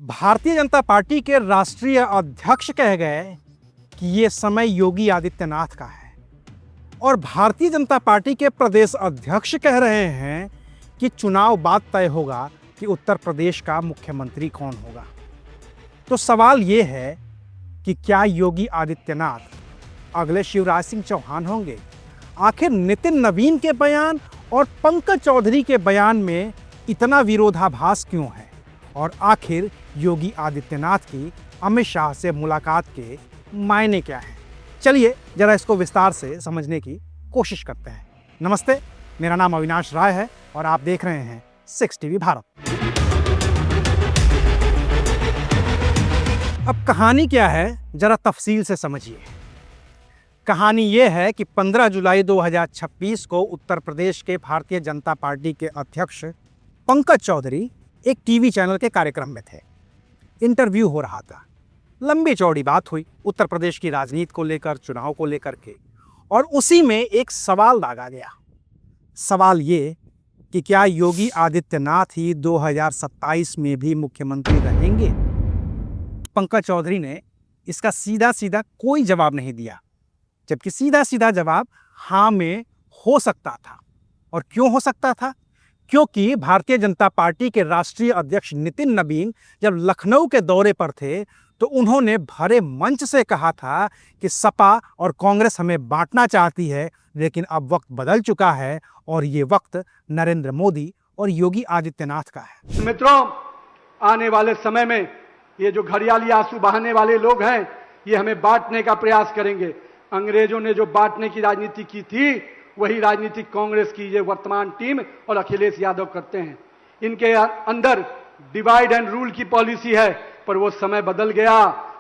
Bharatiya Janata party के राष्ट्रीय अध्यक्ष कह गए कि ये समय योगी आदित्यनाथ का है और भारतीय जनता पार्टी के प्रदेश अध्यक्ष कह रहे हैं कि चुनाव बाद तय होगा कि उत्तर प्रदेश का मुख्यमंत्री कौन होगा। तो सवाल ये है कि क्या योगी आदित्यनाथ अगले शिवराज सिंह चौहान होंगे? आखिर नितिन नवीन के बयान और पंकज चौधरी के बयान में इतना विरोधाभास क्यों है? और आखिर योगी आदित्यनाथ की अमित शाह से मुलाकात के मायने क्या हैं? चलिए जरा इसको विस्तार से समझने की कोशिश करते हैं। नमस्ते, मेरा नाम अविनाश राय है और आप देख रहे हैं 6 टीवी भारत। अब कहानी क्या है जरा तफसील से समझिए। कहानी ये है कि 15 जुलाई 2026 को उत्तर प्रदेश के भारतीय जनता पार्टी के अध्यक्ष पंकज चौधरी एक टीवी चैनल के कार्यक्रम में थे। इंटरव्यू हो रहा था। लंबी चौड़ी बात हुई उत्तर प्रदेश की राजनीति को लेकर, चुनाव को लेकर के, और उसी में एक सवाल दागा गया। सवाल ये कि क्या योगी आदित्यनाथ ही 2027 में भी मुख्यमंत्री रहेंगे? पंकज चौधरी ने इसका सीधा सीधा कोई जवाब नहीं दिया, जबकि सीधा सीधा जवाब हाँ में हो सकता था। और क्यों हो सकता था? क्योंकि भारतीय जनता पार्टी के राष्ट्रीय अध्यक्ष नितिन नवीन जब लखनऊ के दौरे पर थे तो उन्होंने भरे मंच से कहा था कि सपा और कांग्रेस हमें बांटना चाहती है, लेकिन अब वक्त बदल चुका है और ये वक्त नरेंद्र मोदी और योगी आदित्यनाथ का है। मित्रों, आने वाले समय में ये जो घड़ियाली आंसू बहाने वाले लोग हैं, ये हमें बांटने का प्रयास करेंगे। अंग्रेजों ने जो बांटने की राजनीति की थी, वही राजनीति कांग्रेस की ये वर्तमान टीम और अखिलेश यादव करते हैं। इनके अंदर डिवाइड एंड रूल की पॉलिसी है, पर वो समय बदल गया।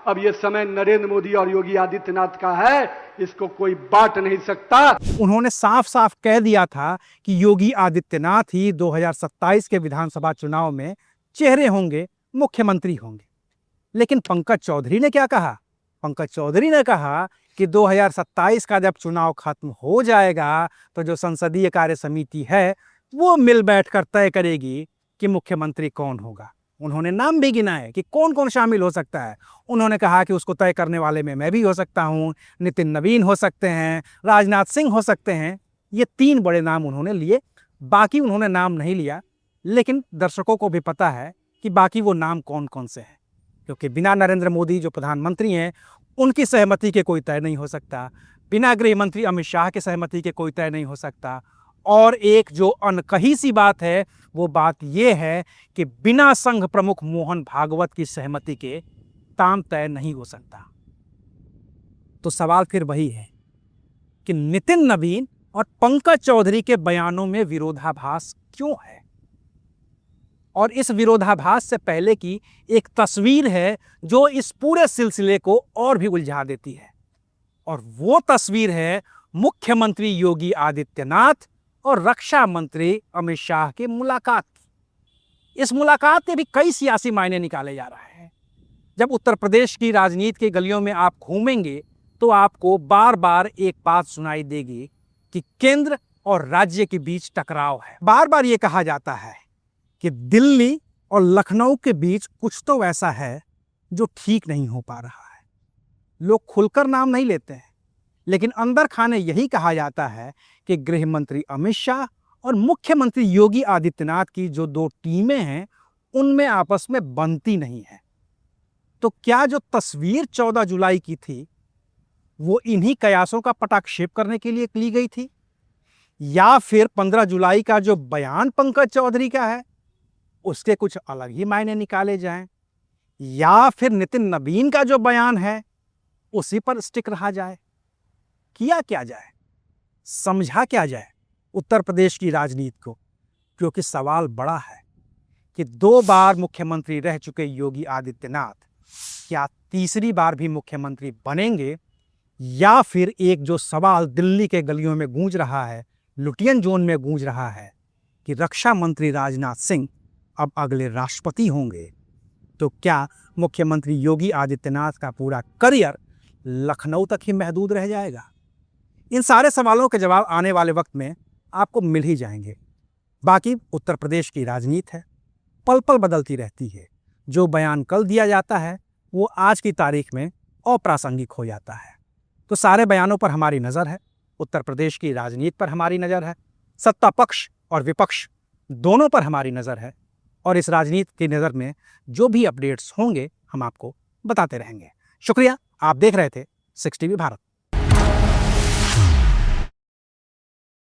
अब ये समय नरेंद्र मोदी और योगी आदित्यनाथ का है, इसको कोई बांट नहीं सकता। उन्होंने साफ साफ कह दिया था कि योगी आदित्यनाथ ही 2027 के विधानसभा चुनाव में चेहरे होंगे, मुख्यमंत्री होंगे। लेकिन पंकज चौधरी ने क्या कहा? पंकज चौधरी ने कहा कि 2027 का जब चुनाव खत्म हो जाएगा तो जो संसदीय कार्य समिति है वो मिल बैठकर तय करेगी कि मुख्यमंत्री कौन होगा। उन्होंने नाम भी गिनाए कि कौन कौन शामिल हो सकता है। उन्होंने कहा कि उसको तय करने वाले में मैं भी हो सकता हूँ, नितिन नवीन हो सकते हैं, राजनाथ सिंह हो सकते हैं। ये 3 बड़े नाम उन्होंने लिए, बाकी उन्होंने नाम नहीं लिया। लेकिन दर्शकों को भी पता है कि बाकी वो नाम कौन कौन से हैं, क्योंकि बिना नरेंद्र मोदी जो प्रधानमंत्री हैं उनकी सहमति के कोई तय नहीं हो सकता, बिना गृह मंत्री अमित शाह के सहमति के कोई तय नहीं हो सकता। और एक जो अनकही सी बात है वो बात ये है कि बिना संघ प्रमुख मोहन भागवत की सहमति के काम तय नहीं हो सकता। तो सवाल फिर वही है कि नितिन नवीन और पंकज चौधरी के बयानों में विरोधाभास क्यों है? और इस विरोधाभास से पहले की एक तस्वीर है जो इस पूरे सिलसिले को और भी उलझा देती है, और वो तस्वीर है मुख्यमंत्री योगी आदित्यनाथ और रक्षा मंत्री अमित शाह की मुलाकात की। इस मुलाकात के भी कई सियासी मायने निकाले जा रहे हैं। जब उत्तर प्रदेश की राजनीति की गलियों में आप घूमेंगे तो आपको बार बार एक बात सुनाई देगी कि केंद्र और राज्य के बीच टकराव है। बार बार ये कहा जाता है कि दिल्ली और लखनऊ के बीच कुछ तो ऐसा है जो ठीक नहीं हो पा रहा है। लोग खुलकर नाम नहीं लेते हैं, लेकिन अंदर खाने यही कहा जाता है कि गृह मंत्री अमित शाह और मुख्यमंत्री योगी आदित्यनाथ की जो 2 टीमें हैं उनमें आपस में बनती नहीं है। तो क्या जो तस्वीर 14 जुलाई की थी वो इन्हीं कयासों का पटाक्षेप करने के लिए ली गई थी, या फिर 15 जुलाई का जो बयान पंकज चौधरी का है उसके कुछ अलग ही मायने निकाले जाएं, या फिर नितिन नवीन का जो बयान है उसी पर स्टिक रहा जाए? किया क्या जाए, समझा क्या जाए उत्तर प्रदेश की राजनीति को? क्योंकि सवाल बड़ा है कि 2 बार मुख्यमंत्री रह चुके योगी आदित्यनाथ क्या तीसरी बार भी मुख्यमंत्री बनेंगे, या फिर एक जो सवाल दिल्ली के गलियों में गूंज रहा है, लुटियन जोन में गूंज रहा है कि रक्षा मंत्री राजनाथ सिंह अब अगले राष्ट्रपति होंगे, तो क्या मुख्यमंत्री योगी आदित्यनाथ का पूरा करियर लखनऊ तक ही महदूद रह जाएगा? इन सारे सवालों के जवाब आने वाले वक्त में आपको मिल ही जाएंगे। बाकी उत्तर प्रदेश की राजनीति है, पल पल बदलती रहती है। जो बयान कल दिया जाता है वो आज की तारीख में अप्रासंगिक हो जाता है। तो सारे बयानों पर हमारी नज़र है, उत्तर प्रदेश की राजनीति पर हमारी नज़र है, सत्ता पक्ष और विपक्ष दोनों पर हमारी नज़र है, और इस राजनीति की नज़र में जो भी अपडेट्स होंगे हम आपको बताते रहेंगे। शुक्रिया, आप देख रहे थे 6 टीवी भारत।